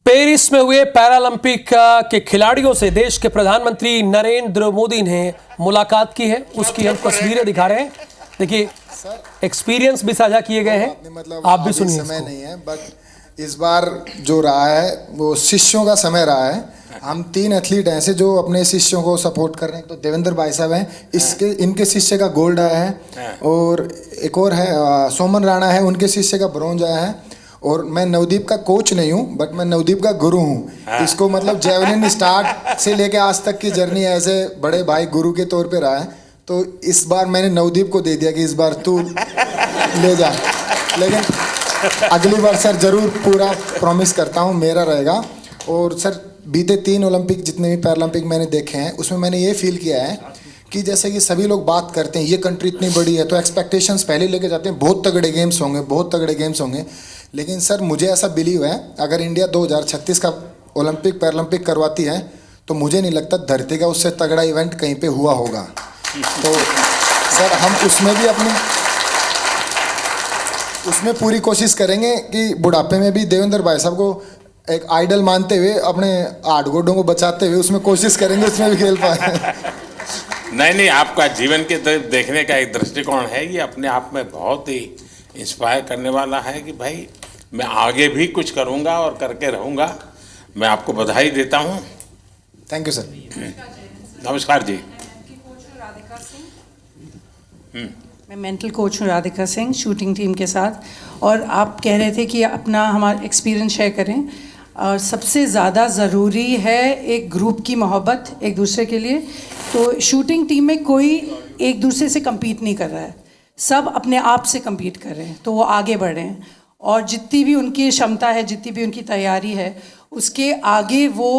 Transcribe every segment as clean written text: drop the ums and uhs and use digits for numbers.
Paris में हुए Paralympic के खिलाड़ियों से देश के प्रधानमंत्री नरेंद्र मोदी ने मुलाकात की है। उसकी हम तस्वीरें दिखा रहे हैं। देखिए, एक्सपीरियंस भी साझा किए गए हैं, मतलब आप भी सुनिए। समय नहीं है, बट इस बार जो रहा है वो शिष्यों का समय रहा है। हम 3 एथलीट हैं जो अपने शिष्यों को सपोर्ट कर रहे हैं। तो देवेंद्र भाई साहब हैं, इनके शिष्य का गोल्ड आया है, और एक और है सोमन राणा है, उनके शिष्य का ब्रॉन्ज आया है। और मैं नवदीप का कोच नहीं हूँ, बट मैं नवदीप का गुरु हूँ। इसको मतलब जेवलिन स्टार्ट से लेके आज तक की जर्नी ऐसे बड़े भाई गुरु के तौर पे रहा है। तो इस बार मैंने नवदीप को दे दिया कि इस बार तू ले जा, लेकिन अगली बार सर जरूर पूरा प्रॉमिस करता हूँ मेरा रहेगा। और सर बीते 3 ओलंपिक जितने भी पैरालंपिक मैंने देखे हैं, उसमें मैंने ये फील किया है कि जैसे कि सभी लोग बात करते हैं ये कंट्री इतनी बड़ी है तो एक्सपेक्टेशंस पहले लेके जाते हैं, बहुत तगड़े गेम्स होंगे, बहुत तगड़े गेम्स होंगे। लेकिन सर मुझे ऐसा बिलीव है, अगर इंडिया 2036 का ओलंपिक पैरालंपिक करवाती है तो मुझे नहीं लगता धरती का उससे तगड़ा इवेंट कहीं पे हुआ होगा। तो सर हम उसमें पूरी कोशिश करेंगे कि बुढ़ापे में भी देवेंद्र भाई साहब को एक आइडल मानते हुए, अपने 8 गोडों को बचाते हुए उसमें कोशिश करेंगे उसमें भी खेल पाए। नहीं, आपका जीवन के देखने का एक दृष्टिकोण है, ये अपने आप में बहुत ही इंस्पायर करने वाला है कि भाई मैं आगे भी कुछ करूंगा और करके रहूंगा। मैं आपको बधाई देता हूं। Thank you sir. नमस्कार जी। मैं मेंटल कोच हूँ राधिका सिंह, शूटिंग टीम के साथ। और आप कह रहे थे कि अपना हमारा एक्सपीरियंस शेयर करें। और सबसे ज़्यादा ज़रूरी है एक ग्रुप की मोहब्बत एक दूसरे के लिए। तो शूटिंग टीम में कोई एक दूसरे से compete नहीं कर रहा है, सब अपने आप से compete कर रहे हैं, तो वो आगे बढ़ रहे हैं। और जितनी भी उनकी क्षमता है, जितनी भी उनकी तैयारी है, उसके आगे वो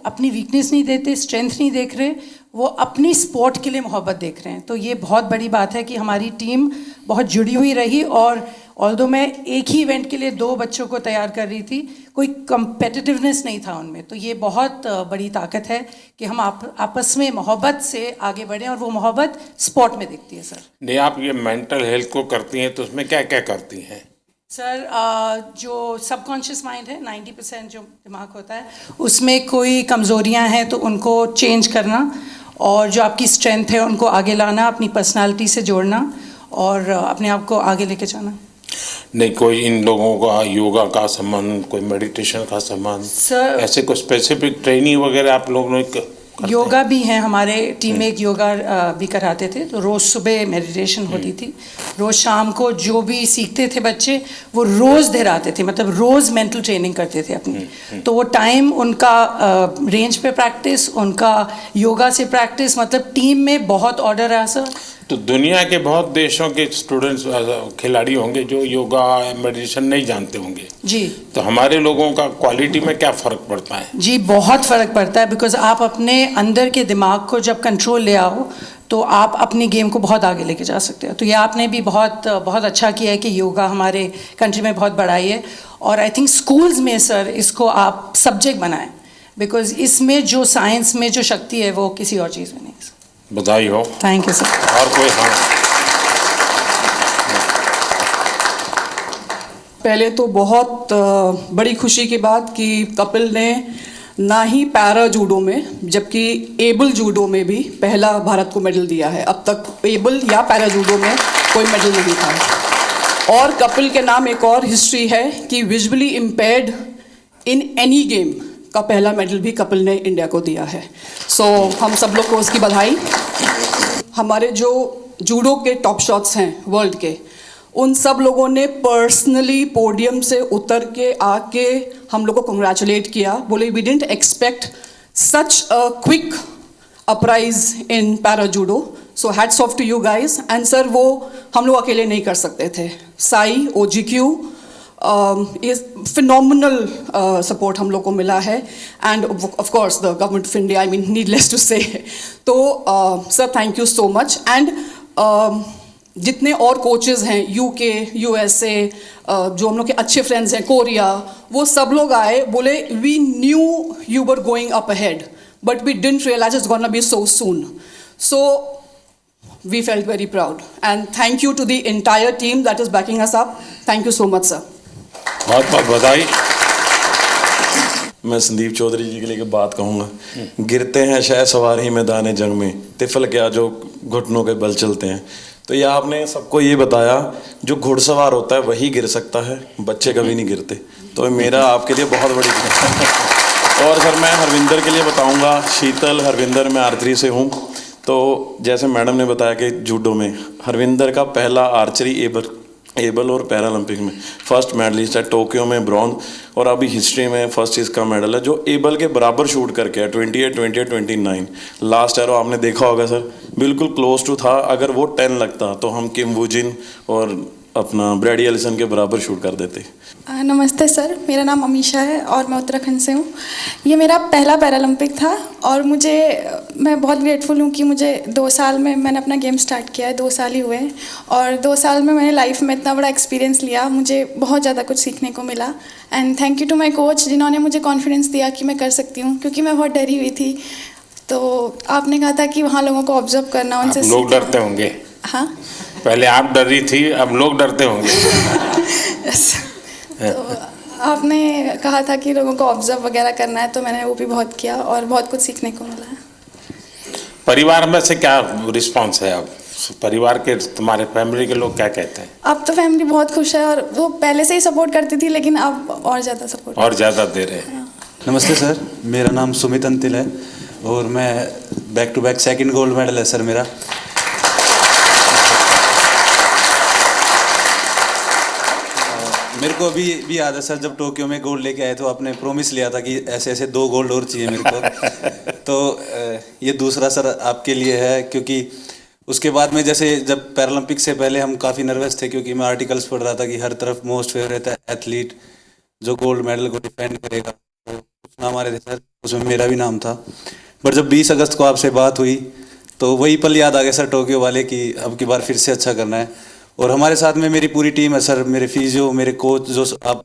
अपनी वीकनेस नहीं देते, स्ट्रेंथ नहीं देख रहे, वो अपनी स्पोर्ट के लिए मोहब्बत देख रहे हैं। तो ये बहुत बड़ी बात है कि हमारी टीम बहुत जुड़ी हुई रही। और ऑल्दो मैं एक ही इवेंट के लिए 2 बच्चों को तैयार कर रही थी, कोई कंपेटिटिवनेस नहीं था उनमें। तो ये बहुत बड़ी ताकत है कि हम आपस में मोहब्बत से आगे बढ़ें, और वो मोहब्बत स्पोर्ट में दिखती है। सर नहीं, आप ये मेंटल हेल्थ को करती हैं तो उसमें क्या क्या करती हैं? सर जो सबकॉन्शियस माइंड है, 90% जो दिमाग होता है, उसमें कोई कमज़ोरियां हैं तो उनको चेंज करना, और जो आपकी स्ट्रेंथ है उनको आगे लाना, अपनी पर्सनालिटी से जोड़ना और अपने आप को आगे लेके जाना। नहीं, कोई इन लोगों का योगा का संबंध, कोई मेडिटेशन का संबंध, सर ऐसे कोई स्पेसिफिक ट्रेनिंग वगैरह आप लोगों ने योगा भी हैं हमारे टीम में, एक योगा भी कराते थे। तो रोज़ सुबह मेडिटेशन होती थी, रोज़ शाम को जो भी सीखते थे बच्चे वो रोज़ दोहराते थे, मतलब रोज़ मेंटल ट्रेनिंग करते थे अपनी। तो वो टाइम उनका रेंज पे प्रैक्टिस, उनका योगा से प्रैक्टिस, मतलब टीम में बहुत ऑर्डर रहा सर। तो दुनिया के बहुत देशों के स्टूडेंट्स खिलाड़ी होंगे जो योगा मेडिटेशन नहीं जानते होंगे जी। तो हमारे लोगों का क्वालिटी में क्या फ़र्क पड़ता है? जी बहुत फ़र्क पड़ता है, बिकॉज आप अपने अंदर के दिमाग को जब कंट्रोल ले आओ तो आप अपनी गेम को बहुत आगे लेके जा सकते हो। तो ये आपने भी बहुत अच्छा किया है कि योगा हमारे कंट्री में बहुत बढ़ाई है। और आई थिंक स्कूल्स में सर इसको आप सब्जेक्ट बनाएं, बिकॉज इसमें जो साइंस में जो शक्ति है वो किसी और चीज़ में नहीं। बधाई हो। Thank you sir. और कोई? हाँ, पहले तो बहुत बड़ी खुशी की बात कि कपिल ने ना ही पैरा जूडो में जबकि एबल जूडो में भी पहला भारत को मेडल दिया है। अब तक एबल या पैरा जूडो में कोई मेडल नहीं था। और कपिल के नाम एक और हिस्ट्री है कि visually impaired in any game का पहला मेडल भी कपिल ने इंडिया को दिया है। सो हम सब लोग को उसकी बधाई। हमारे जो जूडो के टॉप शॉट्स हैं वर्ल्ड के, उन सब लोगों ने पर्सनली पोडियम से उतर के आके हम लोग को कंग्रेचुलेट किया, बोले we didn't expect such a quick uprise in para judo, so hats off to you guys. And sir वो हम लोग अकेले नहीं कर सकते थे, साई OGQ फिनोमिनल सपोर्ट हम लोग को मिला है, and of course the government of India, I mean needless to say. तो sir thank you so much. And जितने और कोचेज़ हैं UK, USA, जो हम लोग के अच्छे फ्रेंड्स हैं, कोरिया, वो सब लोग आए, बोले we knew you were going up ahead but we didn't realise it's gonna be so soon. So we felt very proud and thank you to the entire team that is backing us up. Thank you so much sir. बहुत बहुत बधाई। मैं संदीप चौधरी जी के लिए बात कहूँगा। गिरते हैं शह सवार ही मैदान जंग में, तिफल क्या जो घुटनों के बल चलते हैं। तो ये आपने सबको ये बताया, जो घुड़सवार होता है वही गिर सकता है, बच्चे कभी नहीं गिरते। तो मेरा आपके लिए बहुत बड़ी और सर मैं हरविंदर के लिए बताऊंगा। शीतल हरविंदर, मैं आर्चरी से हूँ। तो जैसे मैडम ने बताया कि जूडो में हरविंदर का पहला आर्चरी एबल और पैरालंपिक में फर्स्ट मेडलिस्ट है, टोक्यो में ब्रॉन्ज, और अभी हिस्ट्री में फर्स्ट इसका मेडल है, जो एबल के बराबर शूट करके है 28, 28, 29। लास्ट एरो आपने देखा होगा सर, बिल्कुल क्लोज टू था। अगर वो 10 लगता तो हम किम वूजिन और अपना ब्रैडी एलिसन के बराबर शूट कर देते। नमस्ते सर, मेरा नाम अमीशा है और मैं उत्तराखंड से हूँ। ये मेरा पहला पैरालंपिक था और मैं बहुत ग्रेटफुल हूँ कि मुझे 2 साल में मैंने अपना गेम स्टार्ट किया है, 2 साल ही हुए हैं, और 2 साल में मैंने लाइफ में इतना बड़ा एक्सपीरियंस लिया, मुझे बहुत ज़्यादा कुछ सीखने को मिला। And thank you to my coach, जिन्होंने मुझे कॉन्फिडेंस दिया कि मैं कर सकती हूँ, क्योंकि मैं बहुत डरी हुई थी। तो आपने कहा था कि वहाँ लोगों को ऑब्जर्व करना, उनसे लोग डरते होंगे। हाँ, पहले आप डर रही थी, अब लोग डरते होंगे। तो आपने कहा था कि लोगों को ऑब्जर्व वगैरह करना है, तो मैंने वो भी बहुत किया और बहुत कुछ सीखने को मिला है। परिवार में से क्या रिस्पांस है अब? परिवार के, तुम्हारे फैमिली के लोग क्या कहते हैं? अब तो फैमिली बहुत खुश है, और वो पहले से ही सपोर्ट करती थी, लेकिन अब और ज़्यादा सपोर्ट और ज़्यादा दे रहे हैं। नमस्ते सर, मेरा नाम सुमित अंतिल है और मैं back to back 2nd gold medal है सर मेरा। मेरे को अभी भी याद है सर, जब टोक्यो में गोल्ड लेके आए तो आपने प्रॉमिस लिया था कि ऐसे ऐसे 2 गोल्ड और चाहिए मेरे को। तो ये दूसरा सर आपके लिए है, क्योंकि उसके बाद में जैसे जब पैरालंपिक से पहले हम काफ़ी नर्वस थे, क्योंकि मैं आर्टिकल्स पढ़ रहा था कि हर तरफ मोस्ट फेवरेट एथलीट जो गोल्ड मेडल को डिफेंड करेगा, तो कुछ नाम आ रहे थे सर, उसमें मेरा भी नाम था। बट जब 20 अगस्त को आपसे बात हुई तो वही पल याद आ गया सर, टोक्यो वाले, कि अब की बार फिर से अच्छा करना है। और हमारे साथ में मेरी पूरी टीम है सर, मेरे फिजियो, मेरे कोच, जो आप,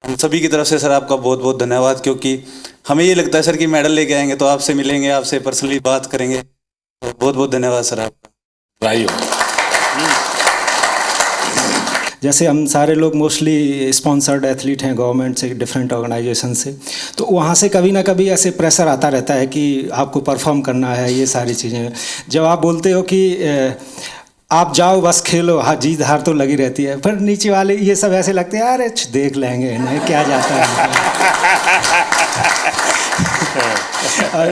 हम सभी की तरफ से सर आपका बहुत बहुत धन्यवाद। क्योंकि हमें ये लगता है सर कि मेडल लेके आएंगे तो आपसे मिलेंगे, आपसे पर्सनली बात करेंगे, तो बहुत बहुत धन्यवाद सर आपका। जैसे हम सारे लोग मोस्टली स्पॉन्सर्ड एथलीट हैं गवर्नमेंट से, डिफरेंट ऑर्गेनाइजेशन से, तो वहाँ से कभी ना कभी ऐसे प्रेशर आता रहता है कि आपको परफॉर्म करना है, ये सारी चीज़ें। जब आप बोलते हो कि आप जाओ बस खेलो, हाँ जीत हार तो लगी रहती है, पर नीचे वाले ये सब ऐसे लगते हैं, अरे देख लेंगे इन्हें क्या जाता है।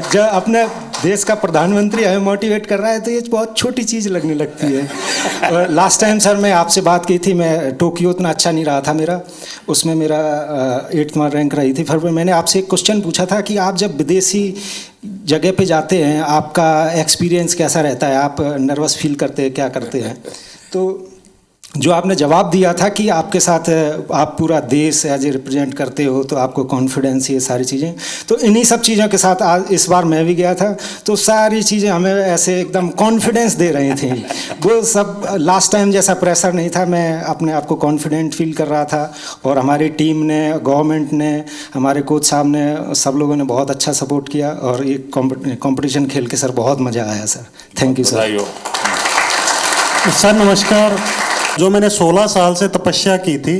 जब अपने देश का प्रधानमंत्री हमें मोटिवेट कर रहा है तो ये बहुत छोटी चीज़ लगने लगती है। और लास्ट टाइम सर मैं आपसे बात की थी, मैं टोक्यो उतना अच्छा नहीं रहा था मेरा, उसमें मेरा 8वां रैंक रही थी। फिर मैंने आपसे एक क्वेश्चन पूछा था कि आप जब विदेशी जगह पे जाते हैं आपका एक्सपीरियंस कैसा रहता है, आप नर्वस फील करते हैं, क्या करते हैं? तो जो आपने जवाब दिया था कि आपके साथ आप पूरा देश एज ए रिप्रेजेंट करते हो तो आपको कॉन्फिडेंस, ये सारी चीज़ें, तो इन्हीं सब चीज़ों के साथ आज इस बार मैं भी गया था, तो सारी चीज़ें हमें ऐसे एकदम कॉन्फिडेंस दे रही थी। वो सब लास्ट टाइम जैसा प्रेशर नहीं था, मैं अपने आप को कॉन्फिडेंट फील कर रहा था। और हमारी टीम ने, गवर्नमेंट ने, हमारे कोच साहब ने, सब लोगों ने बहुत अच्छा सपोर्ट किया और ये कॉम्पिटिशन खेल के सर बहुत मज़ा आया sir. Thank you sir. Sir नमस्कार। जो मैंने 16 साल से तपस्या की थी,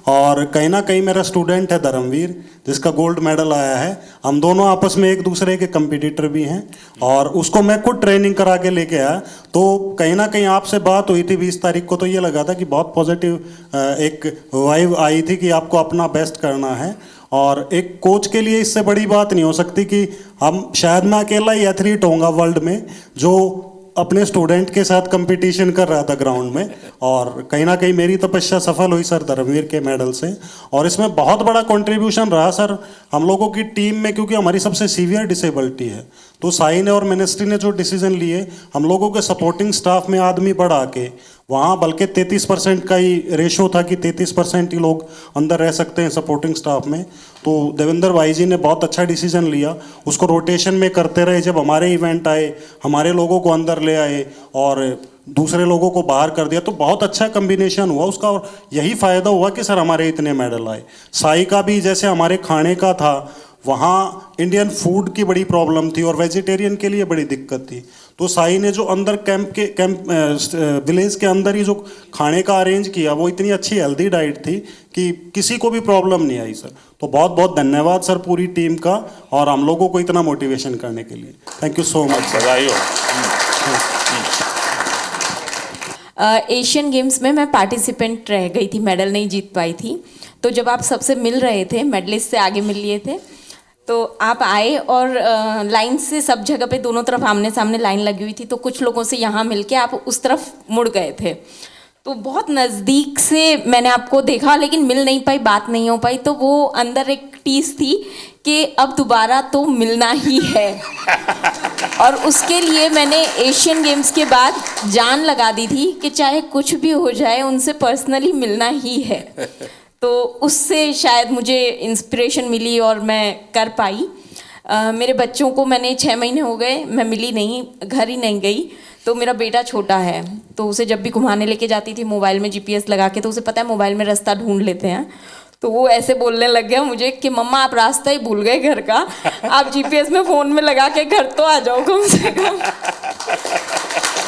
और कहीं ना कहीं मेरा स्टूडेंट है धर्मवीर, जिसका गोल्ड मेडल आया है। हम दोनों आपस में एक दूसरे के कंपटीटर भी हैं, और उसको मैं खुद ट्रेनिंग करा के लेके आया। तो कहीं ना कहीं आपसे बात हुई थी 20 तारीख को, तो ये लगा था कि बहुत पॉजिटिव एक वाइब आई थी कि आपको अपना बेस्ट करना है। और एक कोच के लिए इससे बड़ी बात नहीं हो सकती कि शायद मैं अकेला ही एथलीट होऊंगा वर्ल्ड में जो अपने स्टूडेंट के साथ कंपटीशन कर रहा था ग्राउंड में। और कहीं ना कहीं मेरी तपस्या सफल हुई सर धर्मवीर के मेडल से। और इसमें बहुत बड़ा कंट्रीब्यूशन रहा सर हम लोगों की टीम में, क्योंकि हमारी सबसे सीवियर डिसेबिलिटी है। तो साई ने और मिनिस्ट्री ने जो डिसीजन लिए, हम लोगों के सपोर्टिंग स्टाफ में आदमी बढ़ा के, वहाँ बल्कि 33% का ही रेशो था कि 33% ही लोग अंदर रह सकते हैं सपोर्टिंग स्टाफ में। तो देवेंद्र भाई जी ने बहुत अच्छा डिसीजन लिया, उसको रोटेशन में करते रहे। जब हमारे इवेंट आए, हमारे लोगों को अंदर ले आए और दूसरे लोगों को बाहर कर दिया, तो बहुत अच्छा कम्बिनेशन हुआ उसका। और यही फ़ायदा हुआ कि सर हमारे इतने मेडल आए। साई का भी जैसे हमारे खाने का था, वहाँ इंडियन फूड की बड़ी प्रॉब्लम थी और वेजिटेरियन के लिए बड़ी दिक्कत थी। तो साई ने जो अंदर विलेज के अंदर ही जो खाने का अरेंज किया, वो इतनी अच्छी हेल्दी डाइट थी कि किसी को भी प्रॉब्लम नहीं आई सर। तो बहुत बहुत धन्यवाद सर पूरी टीम का, और हम लोगों को इतना मोटिवेशन करने के लिए। Thank you so much. Asian games में मैं पार्टिसिपेंट रह गई थी, मेडल नहीं जीत पाई थी। तो जब आप सबसे मिल रहे थे, मेडलिस्ट से आगे मिल लिए थे, तो आप आए और लाइन से सब जगह पे दोनों तरफ आमने सामने लाइन लगी हुई थी, तो कुछ लोगों से यहाँ मिलके आप उस तरफ मुड़ गए थे। तो बहुत नज़दीक से मैंने आपको देखा, लेकिन मिल नहीं पाई, बात नहीं हो पाई। तो वो अंदर एक टीस थी कि अब दोबारा तो मिलना ही है। और उसके लिए मैंने एशियन गेम्स के बाद जान लगा दी थी कि चाहे कुछ भी हो जाए, उनसे पर्सनली मिलना ही है। तो उससे शायद मुझे इंस्पिरेशन मिली और मैं कर पाई। मेरे बच्चों को मैंने 6 महीने हो गए, मैं मिली नहीं, घर ही नहीं गई। तो मेरा बेटा छोटा है, तो उसे जब भी घुमाने लेके जाती थी मोबाइल में GPS लगा के, तो उसे पता है मोबाइल में रास्ता ढूंढ लेते हैं। तो वो ऐसे बोलने लग गया मुझे कि मम्मा आप रास्ता ही भूल गए घर का, आप GPS में फ़ोन में लगा के घर तो आ जाओ कम से कम।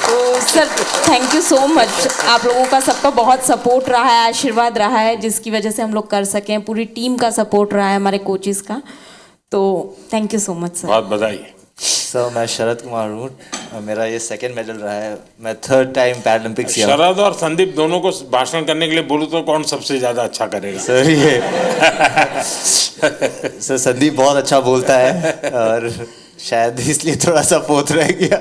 तो sir thank you so much, आप लोगों का सबका बहुत सपोर्ट रहा है, आशीर्वाद रहा है, जिसकी वजह से हम लोग कर सकें। पूरी टीम का सपोर्ट रहा है, हमारे कोचेस का। तो thank you so much sir. बहुत बधाई। सर मैं शरद कुमार हूँ, मेरा ये 2nd मेडल रहा है, मैं 3rd टाइम पैरालंपिक्स। शरद और संदीप दोनों को भाषण करने के लिए बोलूँ तो कौन सबसे ज़्यादा अच्छा करेगा? सर ये सर संदीप बहुत अच्छा बोलता है और शायद इसलिए थोड़ा सा पोत रह गया।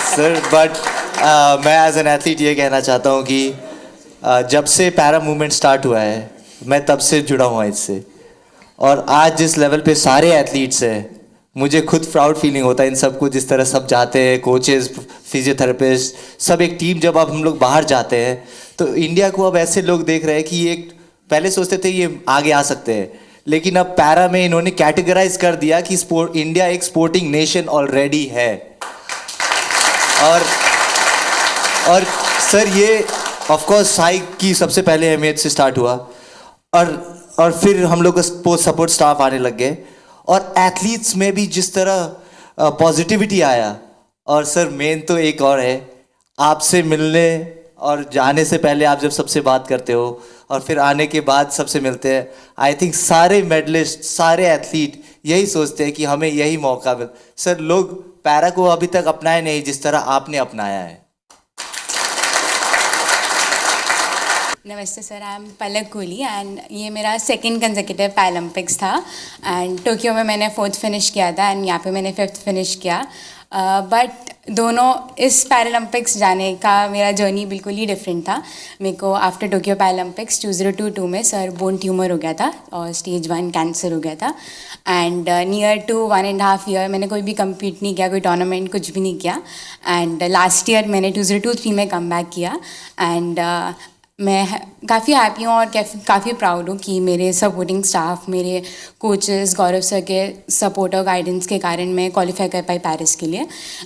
सर बट मैं एज एन एथलीट ये कहना चाहता हूँ कि जब से पैरा मूवमेंट स्टार्ट हुआ है, मैं तब से जुड़ा हुआ इससे, और आज जिस लेवल पे सारे एथलीट्स हैं, मुझे खुद प्राउड फीलिंग होता है इन सबको, जिस तरह सब जाते हैं, कोचेस, फिजियोथेरेपिस्ट, सब एक टीम। जब अब हम लोग बाहर जाते हैं तो इंडिया को अब ऐसे लोग देख रहे हैं कि ये पहले सोचते थे ये आगे आ सकते हैं, लेकिन अब पैरा में इन्होंने कैटेगराइज कर दिया कि इंडिया एक स्पोर्टिंग नेशन ऑलरेडी है। और सर ये ऑफ कोर्स साई की सबसे पहले अहमियत से स्टार्ट हुआ, और फिर हम लोग को सपोर्ट स्टाफ आने लग गए, और एथलीट्स में भी जिस तरह पॉजिटिविटी आया। और सर मेन तो एक और है, आपसे मिलने और जाने से पहले आप जब सबसे बात करते हो और फिर आने के बाद सबसे मिलते हैं, आई थिंक सारे मेडलिस्ट, सारे एथलीट यही सोचते हैं कि हमें यही मौका मिल। सर लोग पैरा को अभी तक अपनाए नहीं जिस तरह आपने अपनाया है। नमस्ते sir, I am Palak Kohli and ये मेरा 2nd कंसेक्यूटिव पैरालंपिक्स था। एंड टोक्यो में मैंने 4th फिनिश किया था एंड यहाँ पे मैंने 5th फिनिश किया। बट दोनों इस पैरालंपिक्स जाने का मेरा जर्नी बिल्कुल ही डिफरेंट था। मेरे को आफ्टर टोक्यो पैरालंपिक्स 2022 में सर बोन ट्यूमर हो गया था और स्टेज 1 कैंसर हो गया था। एंड नियर टू 1.5 ईयर मैंने कोई भी कम्पीट नहीं किया, कोई टूर्नामेंट कुछ भी नहीं किया। एंड लास्ट ईयर मैंने 2023 में कम बैक किया। एंड मैं काफ़ी हैप्पी हूँ और काफ़ी प्राउड हूँ कि मेरे सपोर्टिंग स्टाफ, मेरे कोचेस, गौरव सर के सपोर्ट और गाइडेंस के कारण मैं क्वालिफाई कर पाई पेरिस के लिए।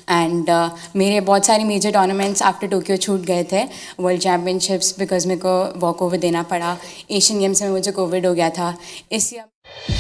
एंड मेरे बहुत सारे मेजर टूर्नामेंट्स आफ्टर टोक्यो छूट गए थे, वर्ल्ड चैम्पियनशिप्स बिकॉज मेरे को वॉक ओवर देना पड़ा। एशियन गेम्स में मुझे कोविड हो गया था। इस